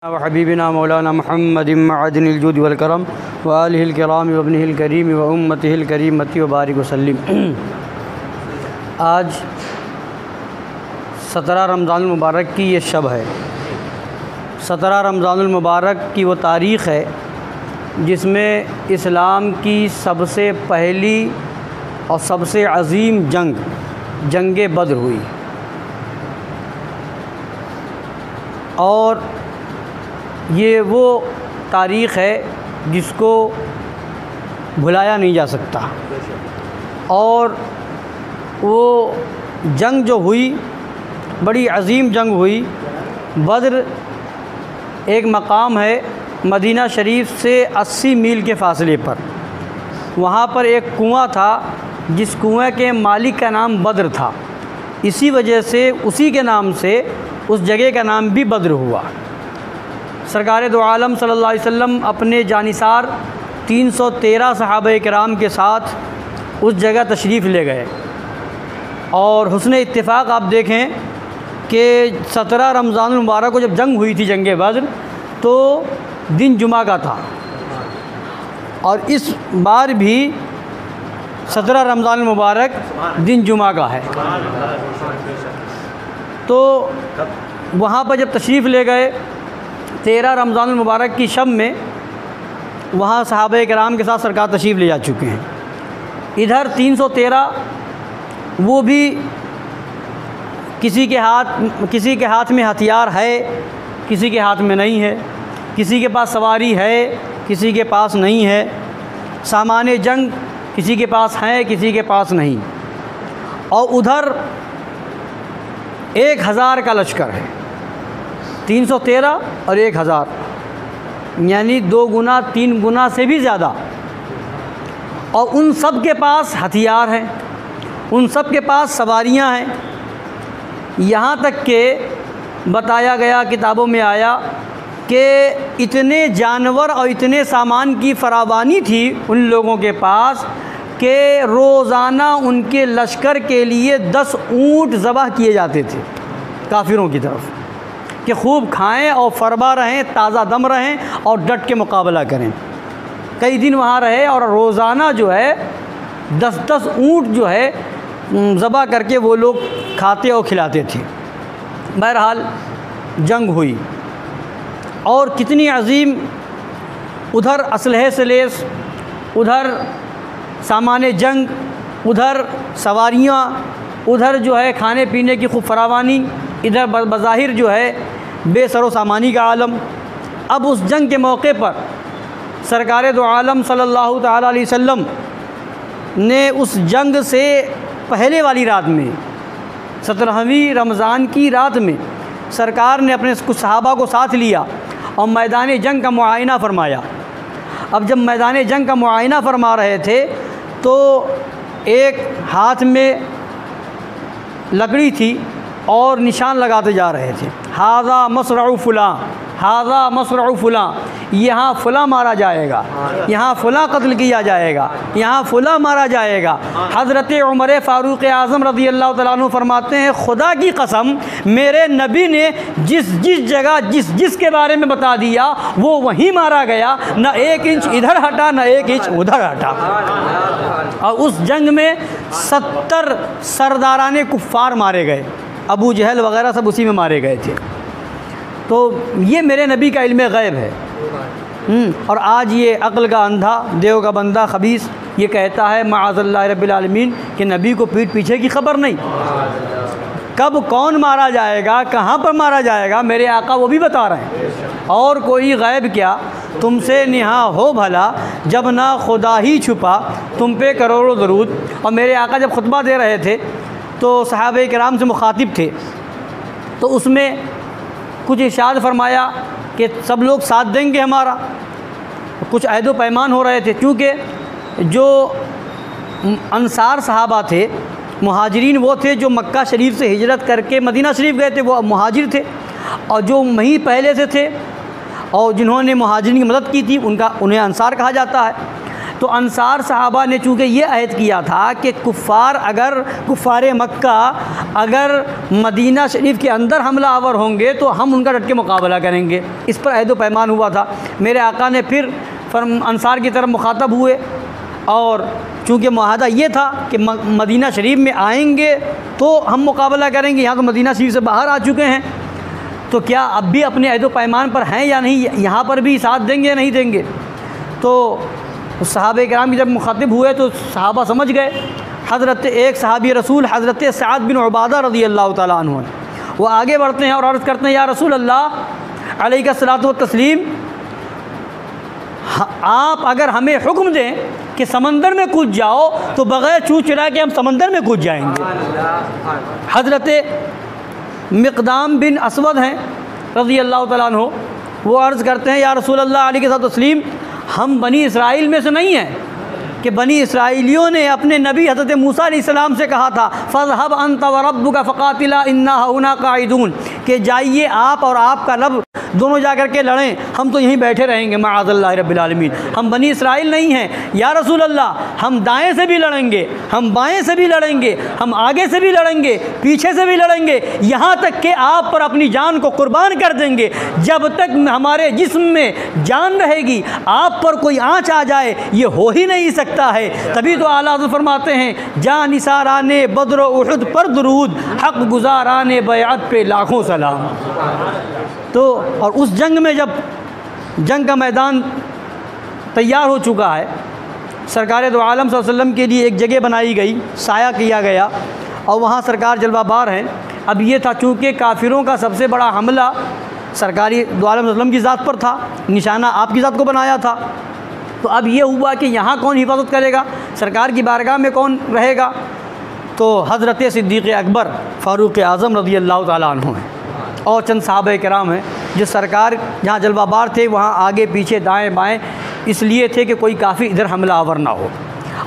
व हबीबिना मौलाना मुहम्मद मअदनिल जुद वल करम व आलिहिल किराम व इब्निहिल करीम व उम्मतिहिल करीमति व बारिक वसल्लिम। आज 17 रमज़ानुल मुबारक की ये शब है। 17 रमज़ानुल मुबारक की वो तारीख़ है जिसमें इस्लाम की सबसे पहली और सबसे अज़ीम जंग बद्र हुई और ये वो तारीख़ है जिसको भुलाया नहीं जा सकता। और वो जंग जो हुई बड़ी अज़ीम जंग हुई। बद्र एक मकाम है मदीना शरीफ से 80 मील के फ़ासले पर। वहाँ पर एक कुआं था जिस कुएं के मालिक का नाम बद्र था। इसी वजह से उसी के नाम से उस जगह का नाम भी बद्र हुआ। सरकार दो आलम सल्लल्लाहु अलैहि वसल्लम अपने जानिसार 313 सहाबा किराम के साथ उस जगह तशरीफ़ ले गए और हुस्न इत्तिफ़ाक़ आप देखें कि 17 रमज़ानुल मुबारक को जब जंग हुई थी जंग बद्र तो दिन जुमा का था और इस बार भी 17 रमज़ानुल मुबारक दिन जुमा का है। तो वहाँ पर जब तशरीफ़ ले गए 13 रमज़ानुल मुबारक की शब में वहाँ सहाबा किराम के साथ सरकार तशरीफ़ ले जा चुके हैं। इधर 313 वो भी किसी के हाथ में हथियार है, किसी के हाथ में नहीं है, किसी के पास सवारी है, किसी के पास नहीं है, सामान जंग किसी के पास है, किसी के पास नहीं। और उधर 1000 का लश्कर है। 313 और 1000 यानी 2 गुना 3 गुना से भी ज़्यादा। और उन सब के पास हथियार हैं, उन सब के पास सवारियां हैं। यहाँ तक कि बताया गया, किताबों में आया कि इतने जानवर और इतने सामान की फरावानी थी उन लोगों के पास कि रोज़ाना उनके लश्कर के लिए 10 ऊँट ज़बह किए जाते थे काफिरों की तरफ कि खूब खाएं और फरबा रहें, ताज़ा दम रहें और डट के मुकाबला करें। कई दिन वहाँ रहे और रोज़ाना जो है 10-10 ऊँट जो है ज़बह करके वो लोग खाते और खिलाते थे। बहरहाल जंग हुई और कितनी अज़ीम, उधर असलहे से लैस, उधर सामान जंग, उधर सवारियाँ, उधर जो है खाने पीने की खूब फरावानी, इधर बज़ाहिर जो है बेसरो सामानी का आलम। अब उस जंग के मौके पर सरकार दो आलम सल्लल्लाहु ताला अलैहि वसल्लम ने उस जंग से पहले वाली रात में 17वीं रमज़ान की रात में सरकार ने अपने कुछ सहाबा को साथ लिया और मैदान जंग का मुआयना फ़रमाया। अब जब मैदान जंग का मुआयना फ़रमा रहे थे तो एक हाथ में लकड़ी थी और निशान लगाते जा रहे थे, हाज़ा मसरउ फ़ुलां, हाज़ा मसरउ फ़ुलां, यहाँ फ़ुलां मारा जाएगा, यहाँ फ़ुलां कत्ल किया जाएगा, यहाँ फ़ुलां मारा जाएगा। हज़रत उमर फ़ारूक़ आज़म रज़ी अल्लाह तआला अन्हु फरमाते हैं, खुदा की कसम मेरे नबी ने जिस जगह जिसके बारे में बता दिया वो वहीं मारा गया, न 1 इंच इधर हटा न 1 इंच उधर हटा। और उस जंग में 70 सरदाराने कुफ़ार मारे गए, अबू जहल वग़ैरह सब उसी में मारे गए थे। तो ये मेरे नबी का इल्म ग़ैब है। और आज ये अक्ल का अंधा, देव का बंदा, खबीस ये कहता है माअज़ल्लाह रब्बिल आलमीन कि नबी को पीठ पीछे की खबर नहीं। कब कौन मारा जाएगा, कहाँ पर मारा जाएगा, मेरे आका वो भी बता रहे हैं। और कोई ग़ैब क्या तुमसे निहा हो भला, जब ना खुदा ही छुपा तुम पे करोड़ों दरूद। और मेरे आका जब खुतबा दे रहे थे तो सहाबा किराम से मुखातिब थे, तो उसमें कुछ इरशाद फरमाया कि सब लोग साथ देंगे हमारा। कुछ अहद व पैमान हो रहे थे, क्योंकि जो अंसार सहाबा थे, मुहाजिरीन वो थे जो मक्का शरीफ से हिजरत करके मदीना शरीफ गए थे, वो मुहाजिर थे। और जो वहीं पहले से थे और जिन्होंने मुहाजिरीन की मदद की थी उन्हें अंसार कहा जाता है। तो अंसार सहाबा ने चूँकि ये अहद किया था कि कुफ़ार मक्का अगर मदीना शरीफ के अंदर हमला आवर होंगे तो हम उनका डट के मुकाबला करेंगे, इस पर अहद व पैमान हुआ था। मेरे आका ने फिर अंसार की तरफ मुखातब हुए और चूँकि मुआहदा ये था कि मदीना शरीफ में आएंगे तो हम मुकाबला करेंगे, यहाँ तो मदीना शरीफ से बाहर आ चुके हैं, तो क्या अब भी अपने अहद व पैमान पर हैं या नहीं, यहाँ पर भी साथ देंगे या नहीं देंगे। तो सहाबा किराम जब मुखातिब हुए तो सहाबा समझ गए। एक सहाबी रसूल हज़रत सअद बिन उबादा रज़ी अल्लाह ताला अन्हु वो आगे बढ़ते हैं और अर्ज़ करते हैं, या रसूल अल्लाह अलैहिस्सलातु वत्तस्लीम, आप अगर हमें हुक्म दें कि समंदर में कूद जाओ तो बग़ैर चूँ चुरा के हम समंदर में कूद जाएंगे। हज़रत मिक़दाम बिन असवद हैं रज़ी अल्लाह ताला अन्हु, वो अर्ज़ करते हैं, या रसूल अल्लाह अलैहिस्सलाम, हम बनी इसराइल में से नहीं हैं कि बनी इसराइलियों ने अपने नबी हज़रत मूसा अलैहिस्सलाम से कहा था, फ़ज़हब अंत व रब्बुका फ़क़ातिला इन्ना हुना क़ाइदून, कि जाइए आप और आपका रब दोनों जा कर के लड़ें, हम तो यहीं बैठे रहेंगे माअज़ल्लाह रब्बिल आलमीन। हम बनी इसराइल नहीं हैं या रसूल अल्लाह, हम दाएं से भी लड़ेंगे, हम बाएं से भी लड़ेंगे, हम आगे से भी लड़ेंगे, पीछे से भी लड़ेंगे, यहाँ तक कि आप पर अपनी जान को कुर्बान कर देंगे। जब तक हमारे जिस्म में जान रहेगी आप पर कोई आँच आ जाए ये हो ही नहीं सकता है। तभी तो आला हज़रत फरमाते हैं, जा निसाराने बद्र उहुद पर दुरूद, हक़ गुज़ाराने बैअत पे लाखों सलाम। तो और उस जंग में जब जंग का मैदान तैयार हो चुका है, सरकार दो आलम सल्लल्लाहु अलैहि वसल्लम के लिए एक जगह बनाई गई, साया किया गया और वहाँ सरकार जलवाबार हैं। अब ये था चूँकि काफिरों का सबसे बड़ा हमला सरकारी दो आलम सल्लल्लाहु अलैहि वसल्लम की ज़ात पर था, निशाना आपकी ज़ात को बनाया था। तो अब ये हुआ कि यहाँ कौन हिफाजत करेगा, सरकार की बारगाह में कौन रहेगा। तो हज़रत सिद्दीक़ अकबर फ़ारूक़ आज़म रज़ी अल्लाह ताला अन्हु हैं और चंद सहाबा किराम हैं जो सरकार जहाँ जलवाबार थे वहाँ आगे पीछे दाएं बाएं इसलिए थे कि कोई काफ़ी इधर हमला आवर ना हो।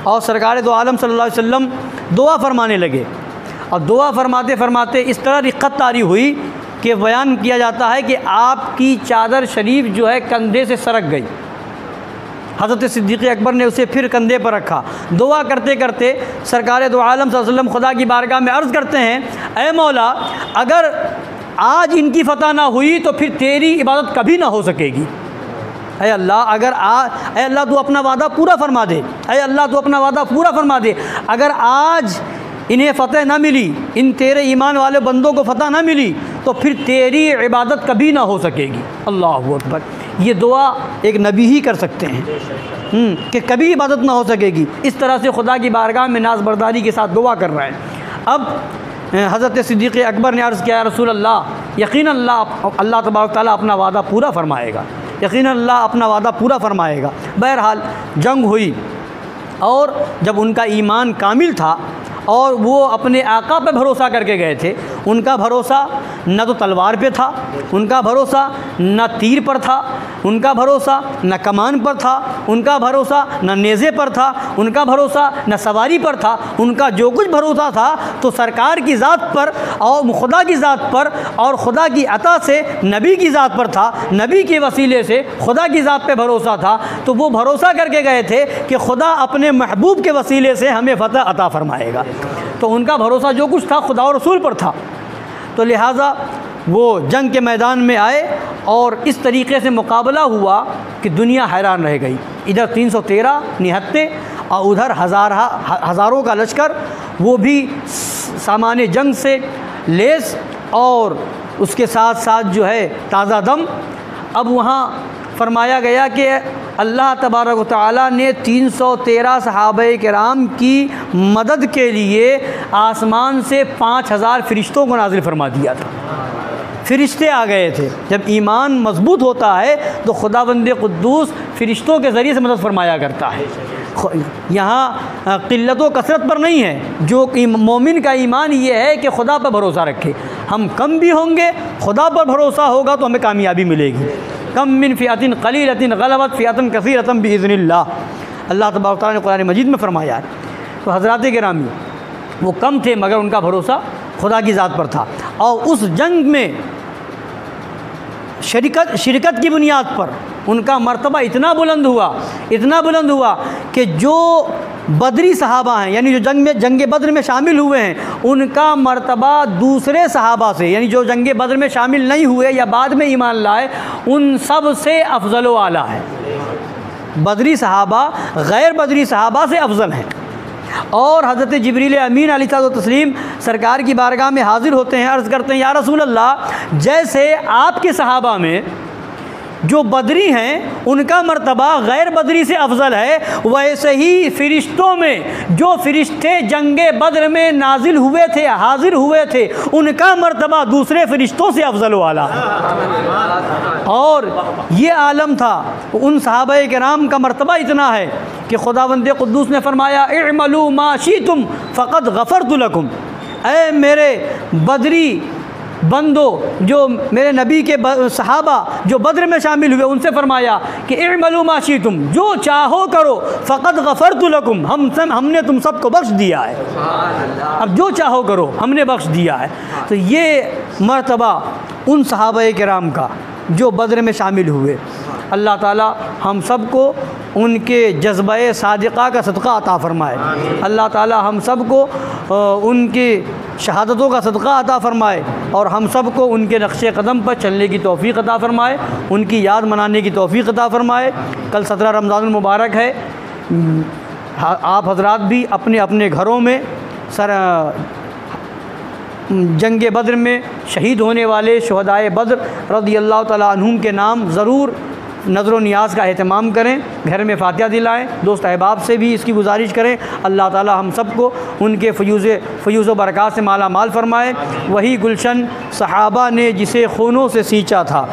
और सरकार दो आलम सल्लल्लाहु अलैहि वसल्लम दुआ फरमाने लगे और दुआ फरमाते फरमाते इस तरह रिक़्क़त तारी हुई कि बयान किया जाता है कि आपकी चादर शरीफ जो है कंधे से सरक गई। हज़रत सिद्दीक़ अकबर ने उसे फिर कंधे पर रखा। दुआ करते करते सरकार दो आलम सल्लल्लाहु अलैहि वसल्लम खुदा की बारगाह में अर्ज़ करते हैं, ऐ मौला, अगर आज इनकी फ़तह ना हुई तो फिर तेरी इबादत कभी ना हो सकेगी। ऐ अल्लाह, अगर ऐ अल्लाह तू अपना वादा पूरा फरमा दे, ऐ अल्लाह तू अपना वादा पूरा फरमा दे। अगर आज इन्हें फ़तह ना मिली, इन तेरे ईमान वाले बंदों को फ़तह ना मिली तो फिर तेरी इबादत कभी ना हो सकेगी। अल्लाहु अकबर। ये दुआ एक नबी ही कर सकते हैं कि कभी इबादत ना हो सकेगी। इस तरह से खुदा की बारगाह में नाज़ बरदारी के साथ दुआ कर रहे हैं। अब हज़रत सिद्दीक़ अकबर ने अर्ज़ किया, या रसूल अल्लाह, यकीनन अल्लाह तबारक तआला अपना वादा पूरा फ़रमाएगा, यकीनन अल्लाह अपना वादा पूरा फ़रमाएगा। बहरहाल जंग हुई और जब उनका ईमान कामिल था और वो अपने आका पे भरोसा करके गए थे, उनका भरोसा न तो तलवार पे था, उनका भरोसा न तीर पर था, उनका भरोसा न कमान पर था, उनका भरोसा न नेज़े पर था, उनका भरोसा न सवारी पर था। उनका जो कुछ भरोसा था तो सरकार की ज़ात पर और खुदा की ज़ात पर और ख़ुदा की अता से नबी की ज़ात पर था। नबी के वसीले से खुदा की ज़ात पे भरोसा था। तो वो भरोसा करके गए थे कि खुदा अपने महबूब के वसीले से हमें फ़तह अता फ़रमाएगा। तो उनका भरोसा जो कुछ था खुदा और रसूल पर था। तो लिहाजा वो जंग के मैदान में आए और इस तरीके से मुकाबला हुआ कि दुनिया हैरान रह गई। इधर 313 निहत्ते और उधर हज़ारों का लश्कर, वो भी सामान्य जंग से लेस और उसके साथ साथ जो है ताज़ा दम। अब वहाँ फरमाया गया कि अल्लाह तबारक व तआला ने 313 सहाबे किराम की मदद के लिए आसमान से 5000 फ़रिश्तों को नाज़िल फरमा दिया था। फ़रिश्ते आ गए थे। जब ईमान मजबूत होता है तो खुदावंद क़ुद्दूस फ़रिश्तों के ज़रिए से मदद फरमाया करता है। यहाँ क़िल्लत व कसरत पर नहीं है। जो मोमिन का ईमान ये है कि खुदा पर भरोसा रखे। हम कम भी होंगे, खुदा पर भरोसा होगा तो हमें कामयाबी मिलेगी। कम मिन फ़िअतिन क़लीलतिन ग़लबत फ़िअतन कसीरतन बिइज़्निल्लाह, अल्लाह तबारक तआला ने कुरान मजीद में फरमाया है। तो हज़रात गिरामी, वो कम थे मगर उनका भरोसा खुदा की ज़ात पर था। और उस जंग में शिरकत की बुनियाद पर उनका मर्तबा इतना बुलंद हुआ कि जो बदरी सहाबा हैं, यानी जो जंग बद्र में शामिल हुए हैं, उनका मर्तबा दूसरे सहाबा से, यानी जो जंग बद्र में शामिल नहीं हुए या बाद में ईमान लाए, उन सब से अफजल व आला है। बदरी सहाबा गैर बदरी सहाबा से अफजल हैं। और हज़रत जिब्रील अमीन अलैहिस्सलातु तस्लीम सरकार की बारगाह में हाज़िर होते हैं, अर्ज़ करते हैं, या रसूल अल्लाह, जैसे आपके सहाबा में जो बदरी हैं उनका मर्तबा गैर बदरी से अफजल है, वैसे ही फ़रिश्तों में जो फ़रिश्ते जंगे बद्र में नाजिल हुए थे, हाज़िर हुए थे, उनका मर्तबा दूसरे फ़रिश्तों से अफजल वाला है। और ये आलम था, उन सहाबाए किराम का मर्तबा इतना है कि खुदावंद क़ुद्दूस ने फरमाया, इअमलू मा शीतुम फ़क़द गफ़रतु लकुम। ऐ मेरे बदरी बंदो, जो मेरे नबी के सहाबा जो बद्र में शामिल हुए, उनसे फरमाया कि इअमलू मा शीतुम, जो चाहो करो, फ़क़द गफ़रतु लकुम, हमने तुम सबको बख्श दिया है। अब जो चाहो करो, हमने बख्श दिया है। तो ये मर्तबा उन सहाबाए किराम का जो बद्र में शामिल हुए, अल्लाह ताला हम सब को उनके जज्बे सादिक़ा का सदक़ा अता फ़रमाए। अल्लाह ताला हम सब को उनकी शहादतों का सदक़ा अता फ़रमाए और हम सब को उनके नक्शे क़दम पर चलने की तौफ़ीक़ अता फ़रमाए, उनकी याद मनाने की तौफ़ीक़ अता फ़रमाए। कल 17 रमज़ानुल मुबारक है। आप हज़रात भी अपने अपने घरों में जंग बद्र में शहीद होने वाले शुहदाए बद्र रज़ियल्लाहु तआला अन्हुम के नाम ज़रूर नज़र व नियाज़ का एहतमाम करें, घर में फ़ातिहा दिलाएँ, दोस्त अहबाब से भी इसकी गुजारिश करें। अल्लाह ताला हम सब को उनके फ़यूज़ व बरक़ात से माला माल फ़रमाए। वही गुलशन सहाबा ने जिसे खूनों से सींचा था,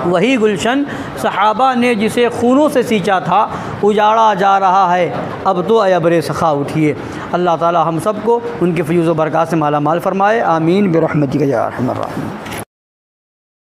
वही गुलशन सहाबा ने जिसे खूनों से सींचा था, उजाड़ा जा रहा है अब तो अयबरे सखा उठिए। अल्लाह ताला हम सब को उनके फ़यूज़ व बरक़ात से माला माल फ़रमाए। आमीन बिरहमतिका या अरहमर राहिमीन।